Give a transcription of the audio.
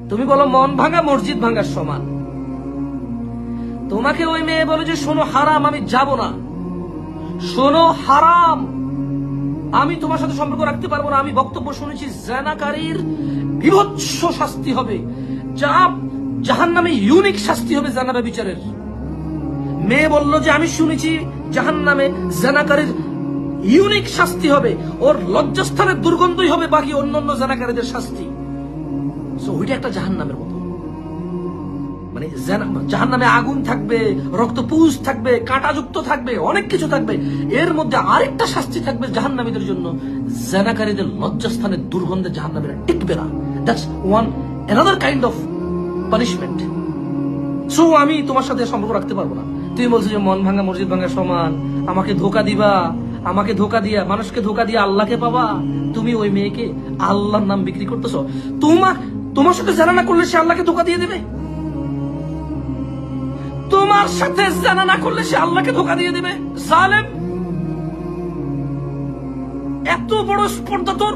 তুমি বলো মন ভাঙা মসজিদ ভাঙার সমান। তোমাকে ওই মেয়ে বলে যে শোনো হারাম, আমি যাব না, শোনো হারাম, আমি তোমার সাথে সম্পর্ক রাখতে পারবো না। আমি বক্তব্য শুনেছি জানাকারীর বিভৎস শাস্তি হবে, যা জাহান্নামে ইউনিক শাস্তি হবে জানাবে বিচারের। মেয়ে বলল যে আমি শুনেছি জাহান্নামে জানাকারীর ইউনিক শাস্তি হবে, ওর লজ্জাস্থানের দুর্গন্ধই হবে বাকি অন্যান্য জানাকারীদের শাস্তি। ওইটা একটা জাহান্নামের মতো, মানে জাহান্নামে আগুন থাকবে, রক্তপুঞ্জ থাকবে, কাঁটাযুক্ত থাকবে, অনেক কিছু থাকবে। এর মধ্যে আরেকটা শাস্তি থাকবে জাহান্নামীদের জন্য, জানাকারীদের লজ্জাস্থানের দুর্গন্ধে জাহান্নামীরা টিকবে না। That's one another kind of punishment. So আমি তোমার সাথে সম্পর্ক রাখতে পারবো না। তুমি বলছো যে মন ভাঙা মসজিদ ভাঙা সমান, আমাকে ধোকা দিবা, আমাকে ধোকা দিয়া, মানুষকে ধোকা দিয়ে আল্লাহকে পাবা। তুমি ওই মেয়েকে আল্লাহর নাম বিক্রি করতেছো। তোমার সাথে জানা না করলে সে আল্লাহকে ধোকা দিয়ে দেবে। তোমার সাথে জানা না করলে সে আল্লাহকে ধোকা দিয়ে দেবে। জালেম, এত বড় স্পর্ধা তোর।